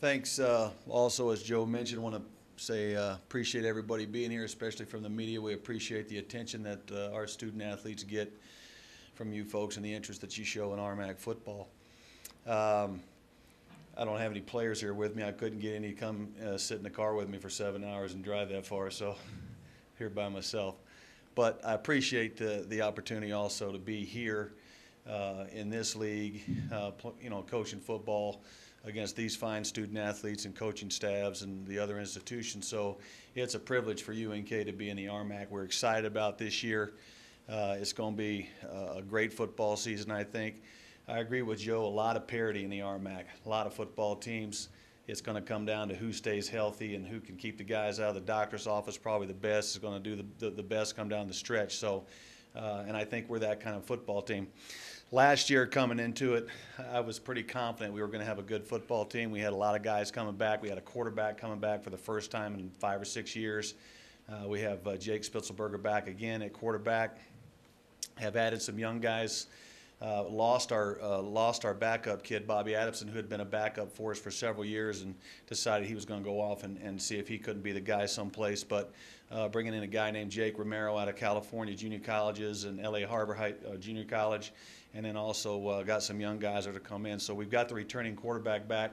Thanks. Also, as Joe mentioned, want to say appreciate everybody being here, especially from the media. We appreciate the attention that our student athletes get from you folks and the interest that you show in RMAC football. I don't have any players here with me. I couldn't get any to come sit in the car with me for 7 hours and drive that far, so here by myself. But I appreciate the opportunity also to be here in this league, coaching football against these fine student athletes and coaching staffs and the other institutions. So it's a privilege for UNK to be in the RMAC. We're excited about this year. It's going to be a great football season, I think. I agree with Joe, a lot of parity in the RMAC, a lot of football teams. It's going to come down to who stays healthy and who can keep the guys out of the doctor's office. Probably the best is going to do the best come down the stretch. So, and I think we're that kind of football team. Last year coming into it, I was pretty confident we were going to have a good football team. We had a lot of guys coming back. We had a quarterback coming back for the first time in 5 or 6 years. We have Jake Spitzelberger back again at quarterback. Have added some young guys. Lost our backup kid, Bobby Adamson, who had been a backup for us for several years, and decided he was going to go off and see if he couldn't be the guy someplace. But bringing in a guy named Jake Romero out of California Junior Colleges and LA Harbor Junior College, and then also got some young guys that are to come in. So we've got the returning quarterback back.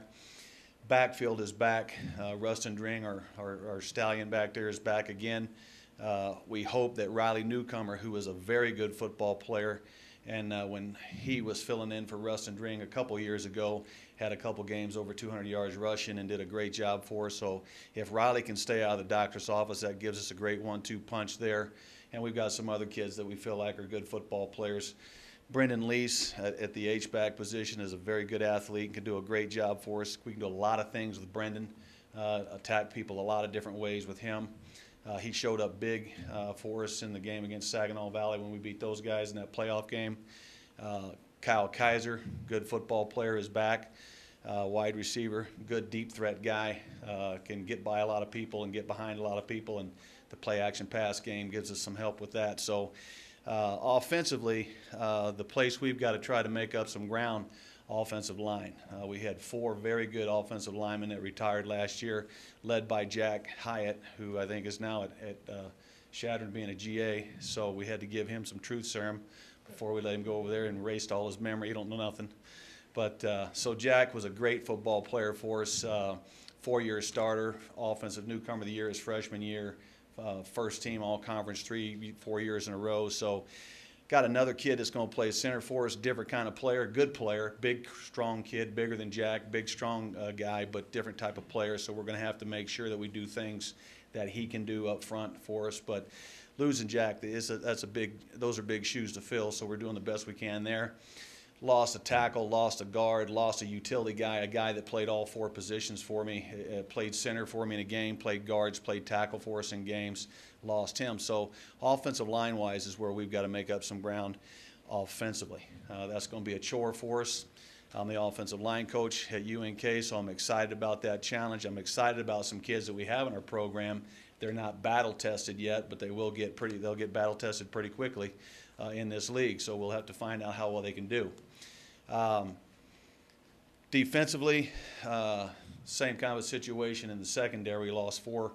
Backfield is back. Rustin Dring, our stallion back there, is back again. We hope that Riley Newcomer, who is a very good football player, and when he was filling in for Rustin Dring a couple years ago, had a couple games over 200 yards rushing and did a great job for us. So if Riley can stay out of the doctor's office, that gives us a great 1-2 punch there. And we've got some other kids that we feel like are good football players. Brendan Lease at the H-back position is a very good athlete and can do a great job for us. We can do a lot of things with Brendan, attack people a lot of different ways with him. He showed up big for us in the game against Saginaw Valley when we beat those guys in that playoff game. Kyle Kaiser, good football player, is back. Wide receiver, good deep threat guy, can get by a lot of people and get behind a lot of people, and the play action pass game gives us some help with that. So offensively, the place we've got to try to make up some ground, offensive line. We had 4 very good offensive linemen that retired last year, led by Jack Hyatt, who I think is now at Shattern being a GA. So we had to give him some truth serum before we let him go over there and erased all his memory. He don't know nothing. But so Jack was a great football player for us, 4-year starter, offensive newcomer of the year his freshman year, first team all-conference 3-4 years in a row. So got another kid that's going to play center for us, different kind of player, good player, big, strong kid, bigger than Jack, big, strong guy, but different type of player. So we're going to have to make sure that we do things that he can do up front for us. But losing Jack, those are big shoes to fill, so we're doing the best we can there. Lost a tackle, lost a guard, lost a utility guy, a guy that played all 4 positions for me, played center for me in a game, played guards, played tackle for us in games, lost him. So offensive line-wise is where we've got to make up some ground offensively. That's going to be a chore for us. I'm the offensive line coach at UNK, so I'm excited about that challenge. I'm excited about some kids that we have in our program. They're not battle-tested yet, but they'll get battle-tested pretty quickly in this league, so we'll have to find out how well they can do. Defensively, same kind of a situation in the secondary. We lost 4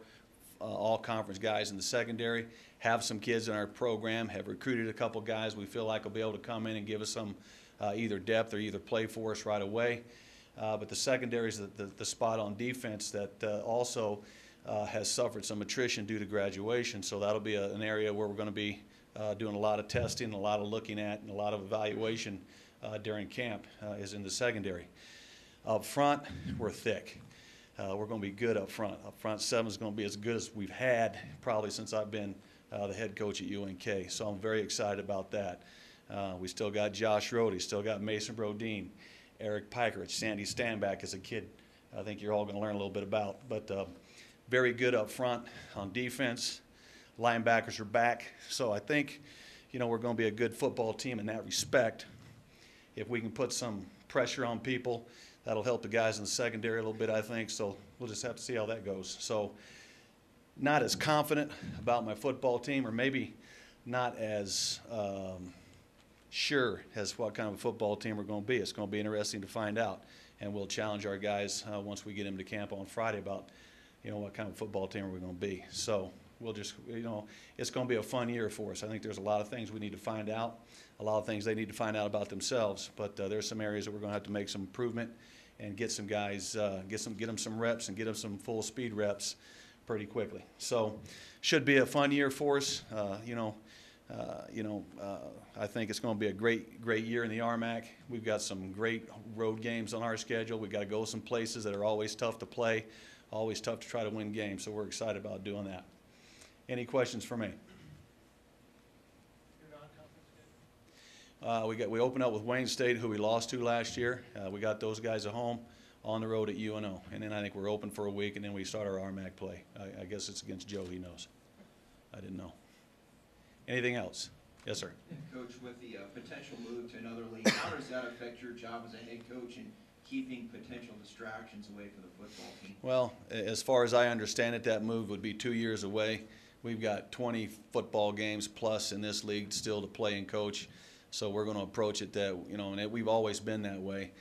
all-conference guys in the secondary. Have some kids in our program, have recruited a couple guys we feel like will be able to come in and give us some either depth or either play for us right away. But the secondary is the spot on defense that also has suffered some attrition due to graduation. So that'll be an area where we're going to be doing a lot of testing, a lot of looking at, and a lot of evaluation during camp is in the secondary. Up front, we're thick. We're going to be good up front. Up front, 7 is going to be as good as we've had probably since I've been the head coach at UNK. So I'm very excited about that. We still got Josh Rohde, still got Mason Brodeen, Eric Pikerich, Sandy Standback is a kid I think you're all going to learn a little bit about. But very good up front on defense. Linebackers are back. So I think, we're going to be a good football team in that respect. If we can put some pressure on people, that'll help the guys in the secondary a little bit, I think. So we'll just have to see how that goes. So not as confident about my football team, or maybe not as sure as what kind of a football team we're going to be. It's going to be interesting to find out. and we'll challenge our guys once we get them to camp on Friday about, what kind of football team are we going to be. So we'll just, it's going to be a fun year for us. I think there's a lot of things we need to find out, a lot of things they need to find out about themselves, but there's some areas that we're going to have to make some improvement and get some guys, get them some reps and get them some full speed reps pretty quickly. So should be a fun year for us. I think it's going to be a great year in the RMAC. We've got some great road games on our schedule. We've got to go some places that are always tough to play, always tough to try to win games. So we're excited about doing that. Any questions for me? We opened up with Wayne State, who we lost to last year. We got those guys at home, on the road at UNO, and then I think we're open for a week, and then we start our RMAC play. I guess it's against Joe. He knows. I didn't know. Anything else? Yes, sir. Coach, with the potential move to another league, how does that affect your job as a head coach in keeping potential distractions away from the football team? Well, as far as I understand it, that move would be 2 years away. We've got 20 football games plus in this league still to play and coach, so we're going to approach it that, and we've always been that way.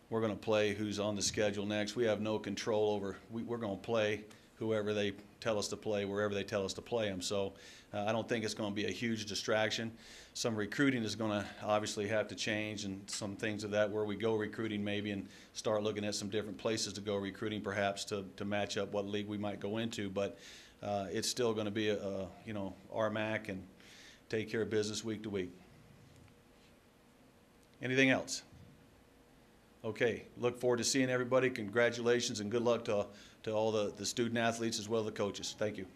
We're going to play who's on the schedule next. We have no control over. We're going to play whoever they tell us to play, wherever they tell us to play them. So I don't think it's going to be a huge distraction. Some recruiting is going to obviously have to change, and some things of that where we go recruiting maybe and start looking at some different places to go recruiting perhaps to match up what league we might go into. But it's still going to be RMAC and take care of business week to week. Anything else? Okay, look forward to seeing everybody. Congratulations and good luck to all the student athletes as well as the coaches. Thank you.